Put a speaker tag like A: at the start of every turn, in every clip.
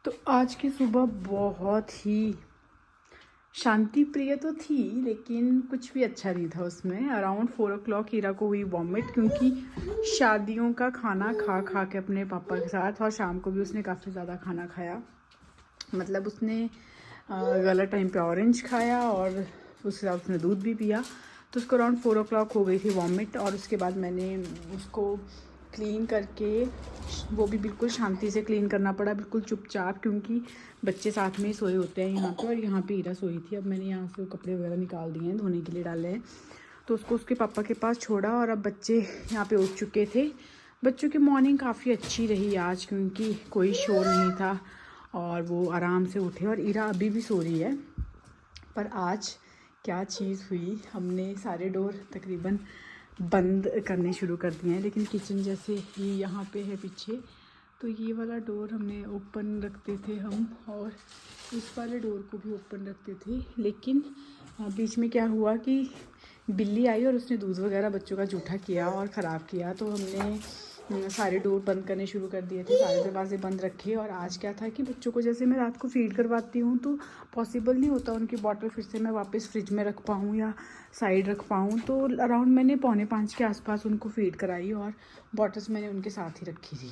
A: तो आज की सुबह बहुत ही शांति प्रिय तो थी, लेकिन कुछ भी अच्छा नहीं था उसमें। अराउंड 4 o'clock हीरा को हुई वॉमिट, क्योंकि शादियों का खाना खा खा के अपने पापा के साथ, और शाम को भी उसने काफ़ी ज़्यादा खाना खाया। मतलब उसने गलत टाइम पे ऑरेंज खाया और उसके साथ उसने दूध भी पिया, तो उसको अराउंड 4 o'clock हो गई थी वॉमिट। और उसके बाद मैंने उसको क्लीन करके, वो भी बिल्कुल शांति से क्लीन करना पड़ा, बिल्कुल चुपचाप, क्योंकि बच्चे साथ में ही सोए होते हैं यहाँ पे, और यहाँ पे हीरा सोई थी। अब मैंने यहाँ से कपड़े वगैरह निकाल दिए हैं, धोने के लिए डाले हैं, तो उसको उसके पापा के पास छोड़ा। और अब बच्चे यहाँ पे उठ चुके थे। बच्चों की मॉर्निंग काफ़ी अच्छी रही आज, क्योंकि कोई शोर नहीं था और वो आराम से उठे। और हीरा अभी भी सो रही है। पर आज क्या चीज़ हुई, हमने सारे डोर तकरीबन बंद करने शुरू कर दिए हैं, लेकिन किचन जैसे ये यहाँ पे है पीछे, तो ये वाला डोर हमने ओपन रखते थे हम, और इस वाले डोर को भी ओपन रखते थे। लेकिन बीच में क्या हुआ कि बिल्ली आई और उसने दूध वगैरह बच्चों का जूठा किया और ख़राब किया, तो हमने सारे डोर बंद करने शुरू कर दिए थे, सारे दरवाजे बंद रखे। और आज क्या था कि बच्चों को जैसे मैं रात को फीड करवाती हूँ, तो पॉसिबल नहीं होता उनकी बॉटल फिर से मैं वापस फ्रिज में रख पाऊँ या साइड रख पाऊँ। तो अराउंड मैंने 4:45 के आसपास उनको फीड कराई, और बॉटल्स मैंने उनके साथ ही रखी थी।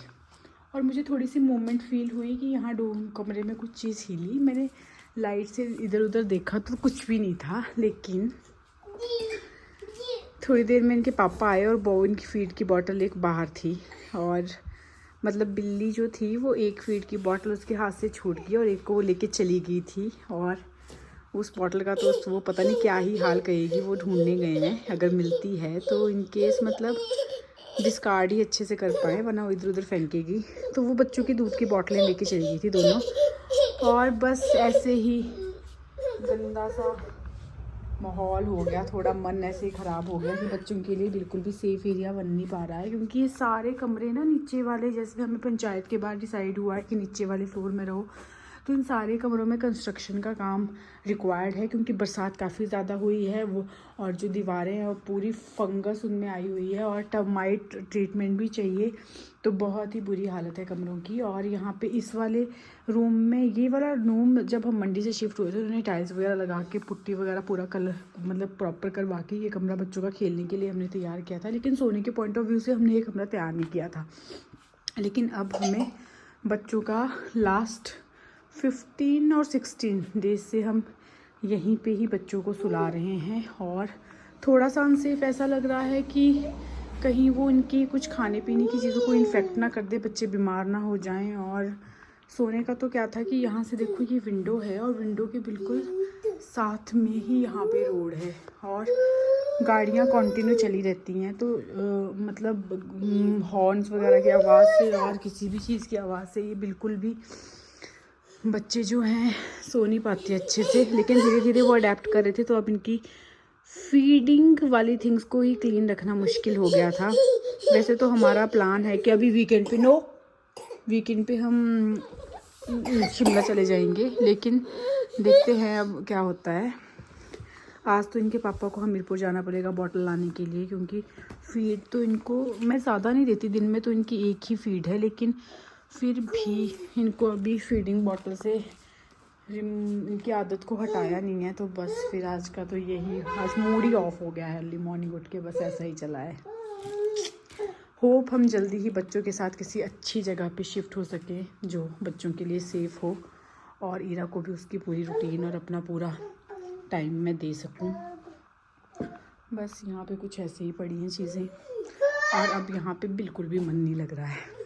A: और मुझे थोड़ी सी मूवमेंट फील हुई कि यहाँ कमरे में कुछ चीज़ हिली। मैंने लाइट से इधर उधर देखा तो कुछ भी नहीं था, लेकिन थोड़ी देर में इनके पापा आए और बोवन की फीड की बोतल एक बाहर थी, और मतलब बिल्ली जो थी वो एक फीड की बोतल उसके हाथ से छूट गई और एक को वो लेके चली गई थी। और उस बोतल का तो वो पता नहीं क्या ही हाल करेगी, वो ढूंढने गए हैं। अगर मिलती है तो इन केस मतलब डिस्कार्ड ही अच्छे से कर पाए, वरना वो इधर उधर फेंकेगी। तो वो बच्चों की दूध की बोतलें लेके चली गई थी दोनों, और बस ऐसे ही गंदा सा माहौल हो गया। थोड़ा मन ऐसे ही ख़राब हो गया कि बच्चों के लिए बिल्कुल भी सेफ़ एरिया बन नहीं पा रहा है, क्योंकि ये सारे कमरे ना नीचे वाले, जैसे हमें पंचायत के बाद डिसाइड हुआ है कि नीचे वाले फ्लोर में रहो, तो इन सारे कमरों में कंस्ट्रक्शन का काम रिक्वायर्ड है, क्योंकि बरसात काफ़ी ज़्यादा हुई है वो, और जो दीवारें हैं वो पूरी फंगस उनमें आई हुई है, और टर्माइट ट्रीटमेंट भी चाहिए। तो बहुत ही बुरी हालत है कमरों की। और यहाँ पे इस वाले रूम में, ये वाला रूम जब हम मंडी से शिफ्ट हुए थे, उन्होंने टाइल्स वगैरह लगा के, पुट्टी वगैरह पूरा कलर मतलब प्रॉपर करवा के ये कमरा बच्चों का खेलने के लिए हमने तैयार किया था। लेकिन सोने के पॉइंट ऑफ व्यू से हमने ये कमरा तैयार नहीं किया था। लेकिन अब हमें बच्चों का लास्ट 15 और 16 डेज से हम यहीं पे ही बच्चों को सुला रहे हैं, और थोड़ा सा अनसेफ ऐसा लग रहा है कि कहीं वो इनकी कुछ खाने पीने की चीज़ों को इन्फेक्ट ना कर दे, बच्चे बीमार ना हो जाएं। और सोने का तो क्या था कि यहाँ से देखो ये विंडो है, और विंडो के बिल्कुल साथ में ही यहाँ पे रोड है, और गाड़ियाँ कंटिन्यू चली रहती हैं। तो मतलब हॉर्न्स वगैरह की आवाज़ से और किसी भी चीज़ की आवाज़ से ये बिल्कुल भी बच्चे जो हैं सो नहीं पाते अच्छे से। लेकिन धीरे धीरे वो अडेप्ट कर रहे थे, तो अब इनकी फीडिंग वाली थिंग्स को ही क्लीन रखना मुश्किल हो गया था। वैसे तो हमारा प्लान है कि अभी वीकेंड पे हम शिमला चले जाएंगे, लेकिन देखते हैं अब क्या होता है। आज तो इनके पापा को हमीरपुर जाना पड़ेगा बॉटल लाने के लिए, क्योंकि फीड तो इनको मैं ज़्यादा नहीं देती, दिन में तो इनकी एक ही फीड है, लेकिन फिर भी इनको अभी फीडिंग बॉटल से इनकी आदत को हटाया नहीं है। तो बस फिर आज का तो यही, आज मूड ही ऑफ हो गया है। अर्ली मॉर्निंग उठ के बस ऐसा ही चला है। होप हम जल्दी ही बच्चों के साथ किसी अच्छी जगह पे शिफ्ट हो सके जो बच्चों के लिए सेफ़ हो, और ईरा को भी उसकी पूरी रूटीन और अपना पूरा टाइम मैं दे सकूं। बस यहाँ पे कुछ ऐसे ही पड़ी हैं चीज़ें, और अब यहाँ पे बिल्कुल भी मन नहीं लग रहा है।